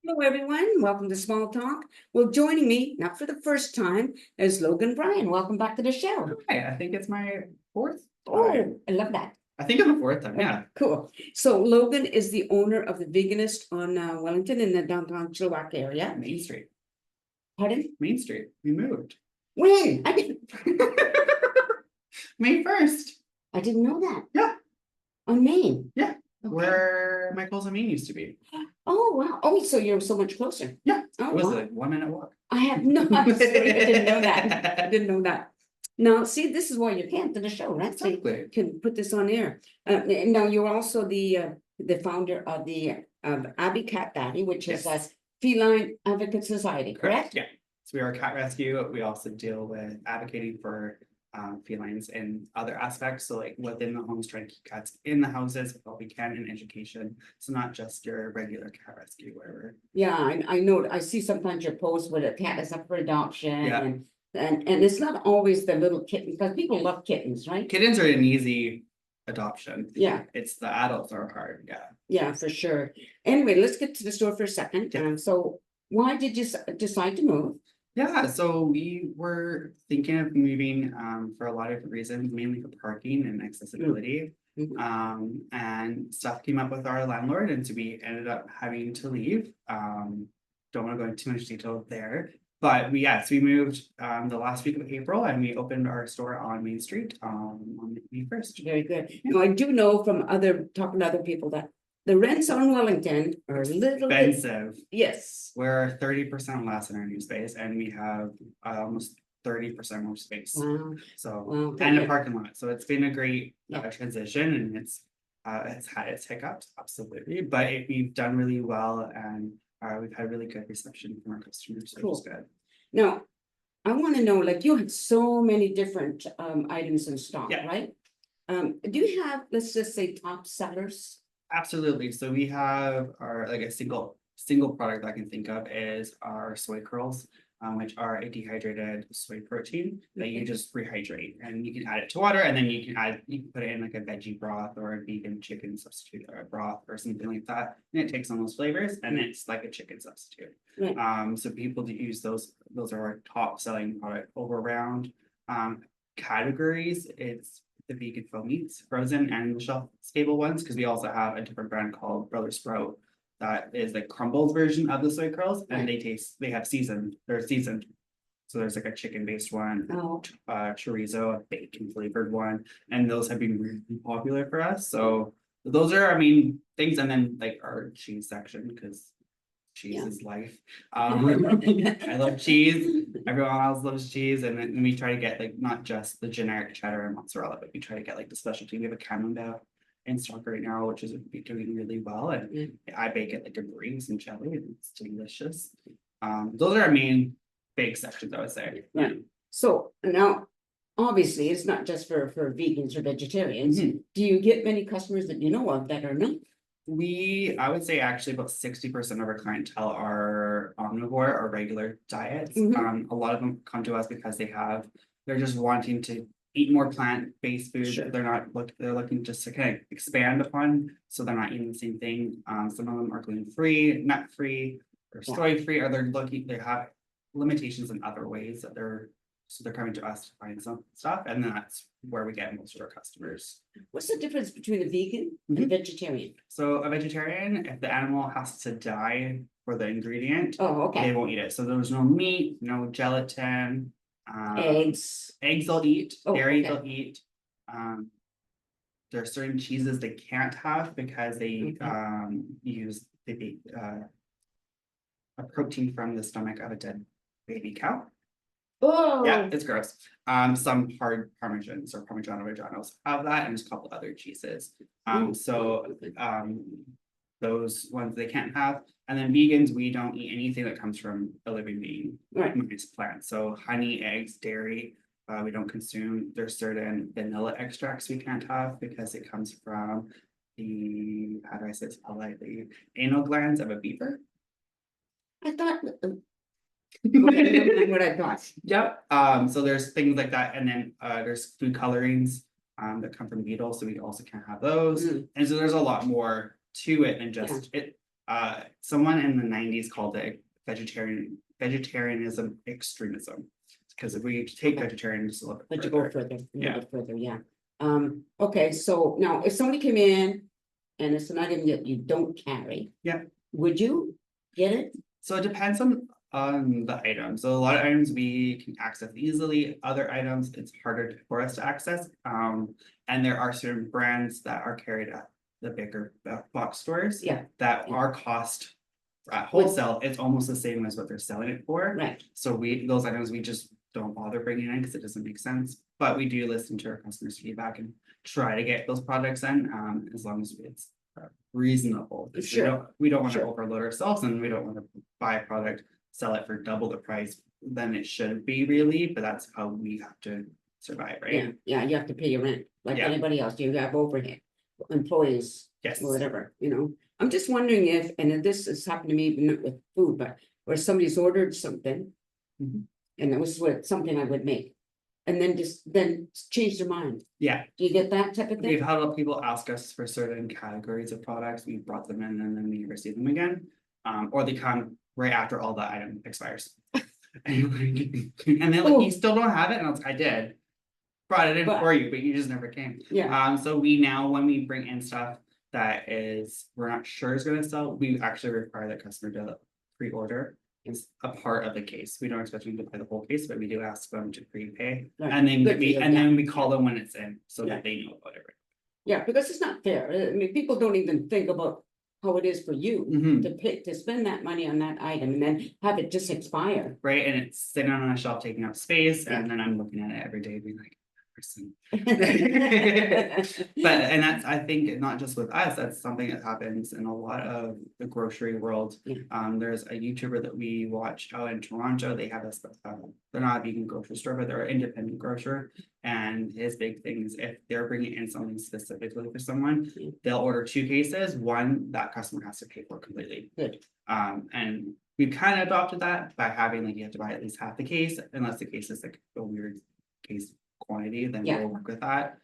Hello, everyone. Welcome to Small Talk. Well, joining me, not for the first time, is Logan Bryan. Welcome back to the show. Hi, I think it's my fourth time. Oh, I love that. I think it's the fourth time, yeah. Cool. So Logan is the owner of the Veganist on Wellington in the downtown Chilliwack area. Main Street. Pardon? Main Street. We moved. When? I didn't. May 1st. I didn't know that. Yeah. On Main. Yeah. Okay. Where Michael's and Main used to be. Oh wow. Oh, so you're so much closer. Yeah. Oh, It was wow. like 1 minute walk. I have no. I'm sorry, I didn't know that. I didn't know that. Now, see, this is why you can't do the show, right? So you Exactly. can put this on air. Now you're also the founder of the Abbey Cat Daddy, which is a Yes. feline advocate society, correct? Yeah. So we are a cat rescue. We also deal with advocating for felines and other aspects. So like within the homes, trying to keep cats in the houses if all we can in education. So not just your regular cat rescue, wherever. Yeah, I know. I see sometimes your posts with a cat is up for adoption, Yeah. and it's not always the little kittens, because people love kittens, right? Kittens are an easy adoption. Yeah, It's the adults are hard, yeah. yeah, for sure. Anyway, let's get to the store for a second. Yeah. So why did you decide to move? Yeah, so we were thinking of moving for a lot of different reasons, mainly for parking and accessibility. Mhm. And stuff came up with our landlord, and so we ended up having to leave. Don't want to go into too much detail there, but we moved the last week of April, and we opened our store on Main Street on May 1st. Very good. Now, I do know from talking to other people that the rents on Wellington are a little bit, Expensive. yes. We're 30% less in our new space, and we have almost 30% more space. Wow, So, wow. and a parking lot. So it's been a great Yeah. transition, and it's had its hiccups, absolutely, but we've done really well, and we've had really good reception from our customers, which is good. Now, I want to know, like, you have so many different items in stock, Yeah. right? Do you have, let's just say, top sellers? Absolutely. So we have our like a single product I can think of is our soy curls, which are a dehydrated soy protein that you Okay. just rehydrate, and you can add it to water, and then you can put it in like a veggie broth or a vegan chicken substitute or a broth or something like that, and it takes on those flavors, and it's like a chicken substitute. Right. So people that use those are our top selling product over around categories. It's the vegan faux meats, frozen and the shelf stable ones, because we also have a different brand called Brother Sprout that is the crumbles version of the soy curls, and they're seasoned. So there's like a chicken based one, Oh, chorizo, a bacon flavored one, and those have been really popular for us. So those are, I mean, things, and then like our cheese section, because cheese Yeah. is life. I love cheese. Everyone else loves cheese, and then we try to get like not just the generic cheddar and mozzarella, but we try to get like the specialty. We have a camembert in stock right now, which is doing really well, and I bake it like a brie and jelly, and it's delicious. Those are our main big sections, I would say. right. So now, obviously, it's not just for vegans or vegetarians. Mhm. Do you get many customers that you know of that are not? I would say actually about 60% of our clientele are omnivore or regular diets. Mhm. A lot of them come to us because they're just wanting to eat more plant-based food. Sure. They're looking just to kind of expand upon, so they're not eating the same thing. Some of them are gluten-free, nut-free, or Yeah. soy-free, or they have limitations in other ways that they're coming to us to find some stuff, and that's where we get most of our customers. What's the difference between a vegan Mhm. and vegetarian? So a vegetarian, if the animal has to die for the ingredient, Oh, they okay. won't eat it. So there's no meat, no gelatin. Eggs. Eggs they'll eat, Oh, dairy okay. they'll eat. There are certain cheeses they can't have because they Okay. use a protein from the stomach of a dead baby cow. Yeah, Oh, it's gross. Some hard parmesans or Parmigiano Reggianos have that, and there's a couple other cheeses. Those ones they can't have. And then vegans, we don't eat anything that comes from a living being, right. minus plants. So honey, eggs, dairy, we don't consume. There's certain vanilla extracts we can't have because it comes from the, how do I say this politely, anal glands of a beaver. I thought. Okay, never mind what I thought. Yep. So there's things like that, and then there's food colorings that come from beetles, so we also can't have those. Mm. And so there's a lot more to it than just Yeah. it. someone in the 90s called it vegetarianism extremism. Because if we take vegetarian just a little bit But you further. go further, a Yeah. little bit further, yeah. Okay, so now if somebody came in and it's an item that you don't carry. Yeah. Would you get it? So it depends on the item. So a lot of items we can access easily, other items it's harder for us to access. And there are certain brands that are carried at the bigger box stores. Yeah. That Yeah. our cost at wholesale, it's almost the same as what they're selling it for. Right, So those items we just don't bother bringing in because it doesn't make sense. But we do listen to our customers' feedback and try to get those products in, as long as it's reasonable. 'Cause Sure. we don't want to Sure. overload ourselves, and we don't want to buy a product, sell it for double the price than it should be really, but that's how we have to survive, yeah, right? yeah, you have to pay your rent, like Yeah. anybody else, you have overhead, employees. Yes. Or whatever, you know, I'm just wondering if, and this has happened to me, not with food, but where somebody's ordered something. Mhm. And it was what, something I would make, and then change their mind, Yeah, do you get that type of we've thing? had a lot of people ask us for certain categories of products, we brought them in and then we never see them again. Or they come right after all the item expires. And they're like, you still don't have it, and I did. Brought it in But- for you, but you just never came. Yeah, So we now, when we bring in stuff that we're not sure is gonna sell, we actually require the customer to pre-order. It's a part of the case. We don't expect them to buy the whole case, but we do ask them to prepay. Right. And then Good for you, yeah. we call them when it's in, so Yeah. that they know about it. yeah, because it's not fair, I mean, people don't even think about how it is for you Mhm. to spend that money on that item and then have it just expire. Right, and it's sitting on a shelf taking up space, Yeah. and then I'm looking at it every day being like, person. But And that's, I think, not just with us, that's something that happens in a lot of the grocery world. Yeah. There's a YouTuber that we watch out in Toronto, they have they're not a vegan grocery store, but they're an independent grocer. And his big thing is if they're bringing in something specifically for someone, Yeah. they'll order 2 cases, one that customer has to pay for completely. Good. And we've kind of adopted that by having like, you have to buy at least half the case, unless the case is like a weird case quantity, then Yeah. we'll work with that.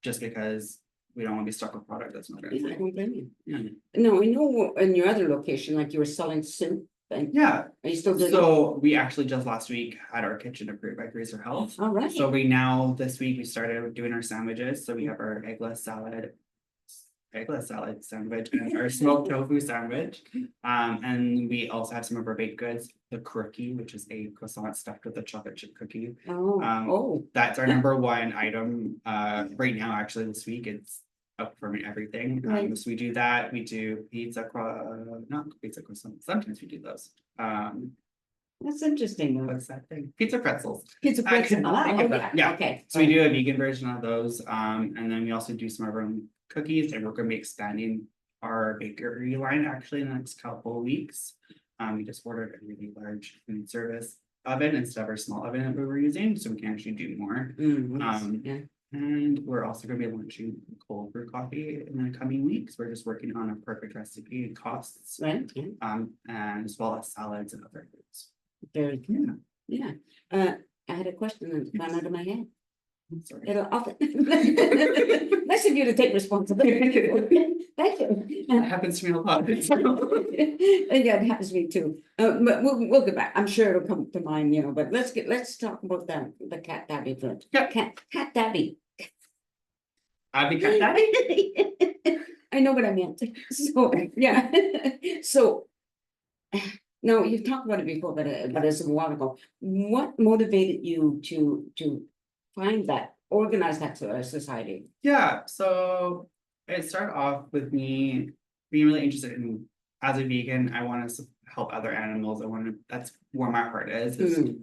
Just because we don't want to be stuck with product that's not Yeah, I gonna. don't blame you. Yeah. No, I know in your other location, like you were selling soup, and Yeah, are you still doing that? so we actually just last week had our kitchen approved by Grazer Health. All right. So this week we started doing our sandwiches, so we have our eggless salad sandwich and our smoked tofu sandwich. And we also have some of our baked goods, the cookie, which is a croissant stuffed with a chocolate chip cookie. Oh, That's our number one item, right now, actually, this week, it's outperforming everything. Right. So we do that, we do not pizza croissant, sometimes we do those. that's interesting. though. What's that thing? Pizza pretzels. Pizza I could pretzel. not think of that. Yeah. Okay. So we do a vegan version of those, and then we also do some of our own cookies, and we're gonna be expanding our bakery line actually in the next couple of weeks. We just ordered a really large food service oven instead of our small oven that we were using, so we can actually do more. Yeah, And we're also gonna be launching cold brew coffee in the coming weeks. We're just working on a perfect recipe and costs, right, yeah, and as well as salads and other foods. very good, yeah. I had a question that ran out of my head. Sorry. It'll often. Nice of you to take responsibility. Thank you. That happens to me a lot. Yeah, it happens to me too. But we'll get back. I'm sure it'll come to mind, but let's talk about the cat Tabby first. Yeah. Cat Tabby. Abby Cat Daddy? I know what I meant. So, yeah. So. No, you've talked about it before, but it's a while ago. What motivated you to find that, organize that to a society? Yeah, so it started off with me being really interested in, as a vegan, I want to help other animals. That's where my heart is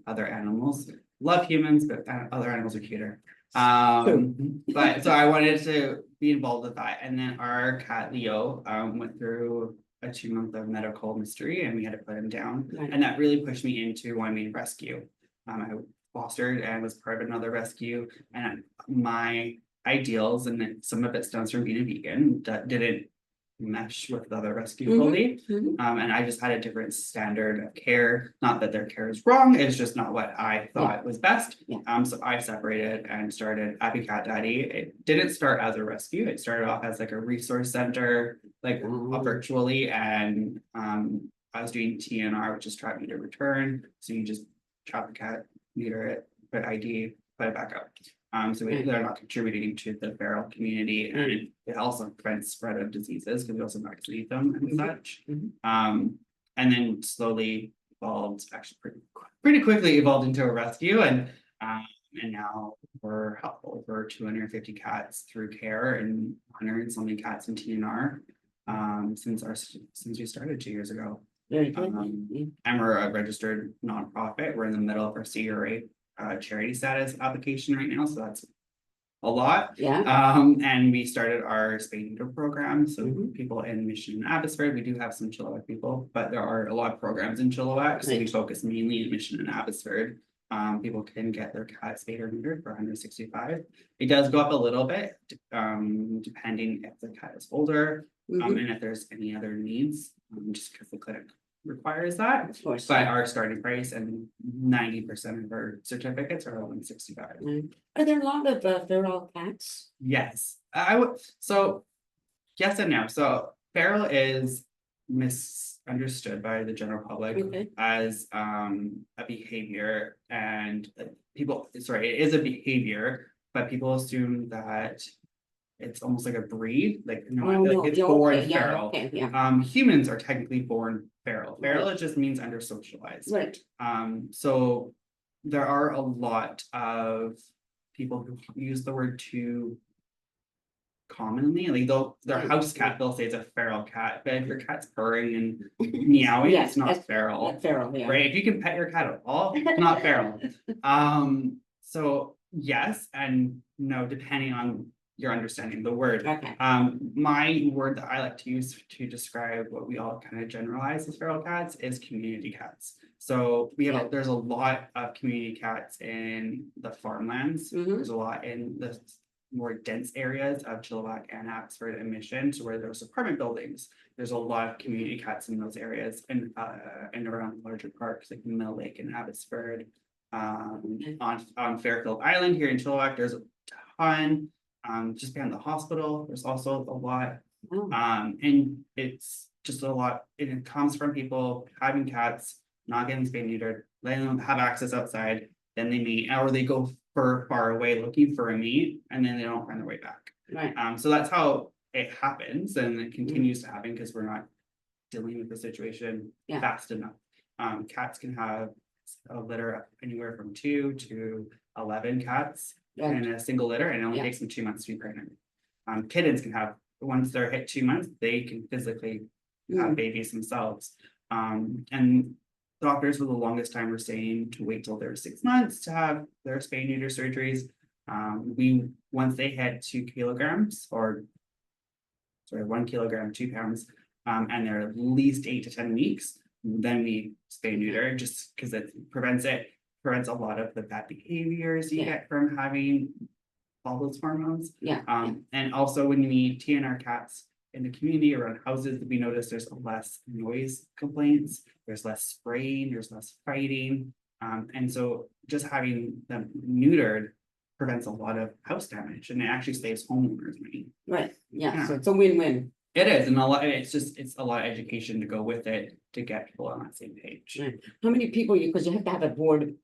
other animals. Love humans, but other animals are cuter. But so I wanted to be involved with that. And then our cat Leo went through a 2-month of medical mystery, and we had to put him down. Right. And that really pushed me into wanting to rescue. I fostered and was part of another rescue, and my ideals, and some of it stems from being a vegan, that didn't mesh with the other rescue fully. And I just had a different standard of care. Not that their care is wrong, it's just not what I thought was best. Yeah. So I separated and started Abby Cat Daddy. It didn't start as a rescue, it started off as like a resource center like virtually, and I was doing TNR, which is trap meter return. So you just trap the cat, meter it, put ID, put it back up. So they're not contributing to the feral community, and it also prevents spread of diseases because we also vaccinate them and such. And then slowly evolved, actually pretty quickly evolved into a rescue, and now we're over 250 cats through care and 100 and so many cats in TNR since we started 2 years ago. Very good. And we're a registered nonprofit. We're in the middle of our CRA charity status application right now, so that's a lot. Yeah. And we started our spay neuter program. So people in Mission and Abbotsford, we do have some Chilliwack people, but there are a lot of programs in Chilliwack. So we focus mainly in Mission and Abbotsford. People can get their cat spayed or neutered for $165. It does go up a little bit, depending if the cat is older, and if there's any other needs, just because the clinic requires that. Of course. But our starting price and 90% of our certificates are $165. Are there a lot of feral cats? Yes, I would. So yes and no. So feral is misunderstood by the general public as a behavior, and it is a behavior, but people assume that it's almost like a breed, like it's born feral. Humans are technically born feral. Feral it just means under socialized. Right. So there are a lot of people who use the word too commonly, like their house cat, they'll say it's a feral cat, but if your cat's purring and meowing, it's not feral. Feral, yeah. Right? If you can pet your cat at all, it's not feral. So yes and no, depending on your understanding of the word. Okay. My word that I like to use to describe what we all kind of generalize as feral cats is community cats. So we have there's a lot of community cats in the farmlands. There's a lot in the more dense areas of Chilliwack and Abbotsford and Mission, to where there's apartment buildings. There's a lot of community cats in those areas, and around larger parks like Mill Lake and Abbotsford. On Fairfield Island here in Chilliwack, there's a ton. Just behind the hospital, there's also a lot. And it's just a lot, and it comes from people having cats, not getting spayed neutered, letting them have access outside, then they meet, or they go far away looking for a meet, and then they don't find their way back. Right. So that's how it happens, and it continues to happen because we're not dealing with the situation fast enough. Cats can have a litter of anywhere from 2 to 11 cats in a single litter, and it only takes them 2 months to be pregnant. Kittens can have, once they're hit 2 months, they can physically have babies themselves. And doctors for the longest time were saying to wait till they're 6 months to have their spay neuter surgeries. Once they hit 2 kilograms, or sorry, 1 kilogram, 2 pounds, and they're at least 8 to 10 weeks, then we spay neuter, just because it prevents a lot of the bad behaviors you get from having all those hormones. And also when we TNR cats in the community around houses, we notice there's less noise complaints, there's less spraying, there's less fighting. And so just having them neutered prevents a lot of house damage, and it actually saves homeowners money. Right. Yeah. So it's a win-win. It is, and it's a lot of education to go with it to get people on that same page. Right. How many people because you have to have a board,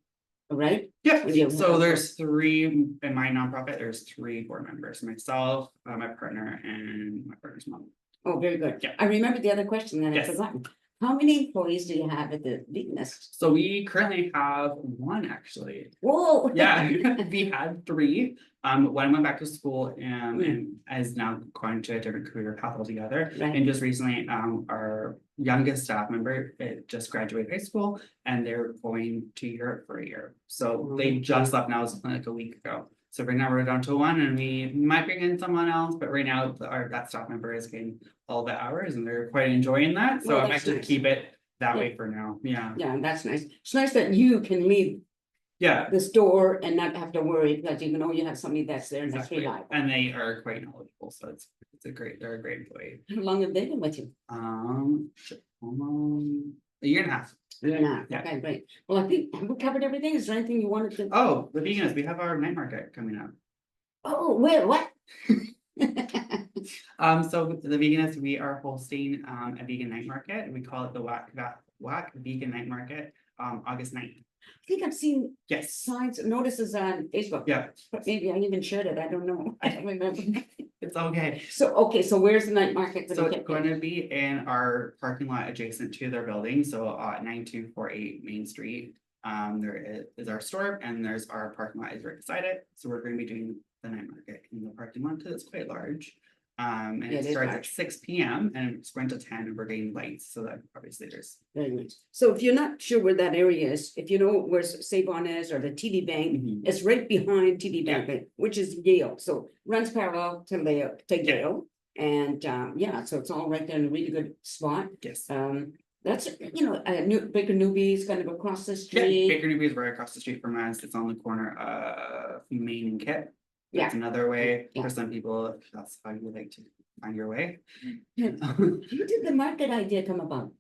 right? Yeah. So there's 3 in my nonprofit. There's 3 board members: myself, my partner, and my partner's mom. Oh, very good. Yeah. I remember the other question that I forgot. How many employees do you have at the Veganist? So we currently have 1, actually. Whoa. Yeah, we had 3. One went back to school and is now going to a different career path altogether. Right. And just recently, our youngest staff member just graduated high school, and they're going to Europe for a year. So they just left now, like a week ago. So right now we're down to 1, and we might bring in someone else, but right now that staff member is getting all the hours, and they're quite enjoying that. So I'm actually keep it that way for now. Yeah. Yeah, that's nice. It's nice that you can leave the store and not have to worry, because you know you have somebody that's there and that's reliable. And they are quite knowledgeable, so they're a great employee. How long have they been with you? A year and a half. Yeah. Okay, great. Well, I think we covered everything. Is there anything you wanted to? Oh, the Veganist, we have our night market coming up. Oh, where? What? So with the Veganist, we are hosting a vegan night market, and we call it the Whack Vegan Night Market, August 9th. I think I've seen Yes, signs, notices on Facebook. yeah, But maybe I even shared it, I don't know, I don't remember. it's okay. So, okay, so where's the night market? So it's going to be in our parking lot adjacent to their building, so 9248 Main Street. There is our store, and there's our parking lot is right beside it, so we're going to be doing the night market in the parking lot because it's quite large. And Yeah, it it is starts at large. 6 p.m. and it's going to 10, and we're getting lights, so that obviously there's. Very nice. So if you're not sure where that area is, if you know where Savon is or the TD Bank, it's right behind TD Bank, which is Yale, so runs parallel to Yale. And yeah, so it's all right there in a really good spot. Yes. That's, you know, Baker Newby's kind of across the Yeah, street. Baker Newby is right across the street from us. It's on the corner of Main and Kip. Yeah. That's another way Yeah. for some people, if that's how you like to find your way. How did the market idea come about?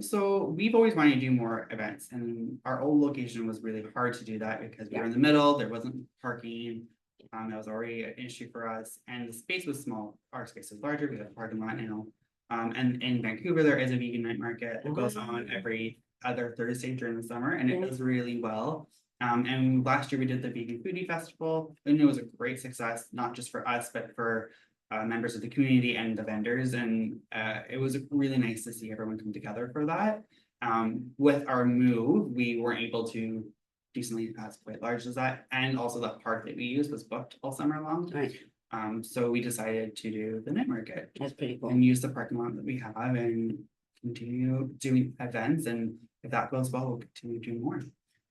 So we've always wanted to do more events, and our old location was really hard to do that because we were in the middle, there wasn't parking. That was already an issue for us, and the space was small. Our space is larger, we have a parking lot now. And in Vancouver, there is a vegan night market that goes on every other Thursday during the summer, and it does really well. And last year we did the Vegan Foodie Festival, and it was a great success, not just for us, but for members of the community and the vendors, and it was really nice to see everyone come together for that. With our move, we weren't able to do something as quite large as that, and also that park that we used was booked all summer long. Right, So we decided to do the night market that's pretty cool. and use the parking lot that we have and continue doing events, and if that goes well, we'll continue doing more.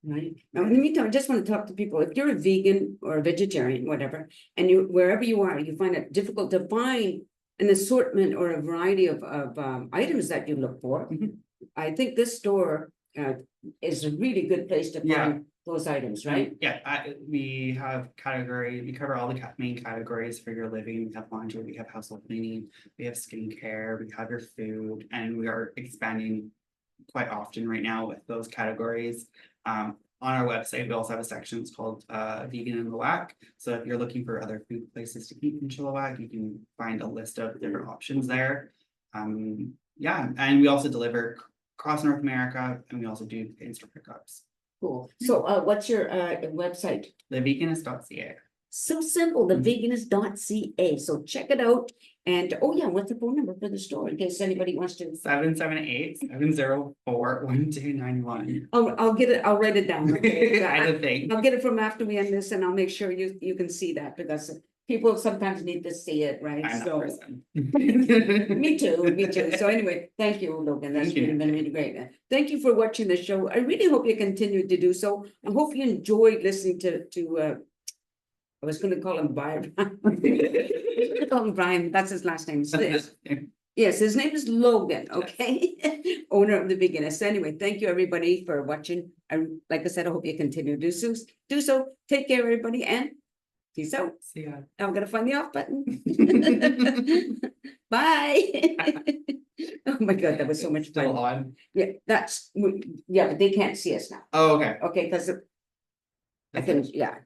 Right. Now, in the meantime, I just want to talk to people. If you're a vegan or a vegetarian, whatever, and you, wherever you are, you find it difficult to find an assortment or a variety of items that you look for. I think this store is a really good place to find those items, right? Yeah, we have category, we cover all the main categories for your living. We have laundry, we have household cleaning, we have skincare, we have your food, and we are expanding quite often right now with those categories. On our website, we also have a section called Vegan in the Whack. So if you're looking for other food places to eat in Chilliwack, you can find a list of different options there. Yeah, and we also deliver across North America, and we also do in-store pickups. Cool. So what's your website? theveganist.ca. So simple, theveganist.ca. So check it out. And oh yeah, what's the phone number for the store in case anybody wants to? 778-704-1291. I'll get it, I'll write it down. Okay? I think. I'll get it from after we end this, and I'll make sure you can see that, because people sometimes need to see it, right? I'm that So person. me too. So anyway, thank you, Logan. That's Thank you. been really great. Thank you for watching the show. I really hope you continue to do so. I hope you enjoyed listening to I was gonna call him Bryan. Call him Bryan, that's his last name. Yes, his name is Logan, okay? Owner of the Viganist. Anyway, thank you everybody for watching. Like I said, I hope you continue to do so. Take care, everybody, and peace out. See ya. I'm gonna find the off button. Bye. Oh my God, that was so much Still fun. on. Yeah, but they can't see us now. Oh, okay. Okay, because I can, yeah.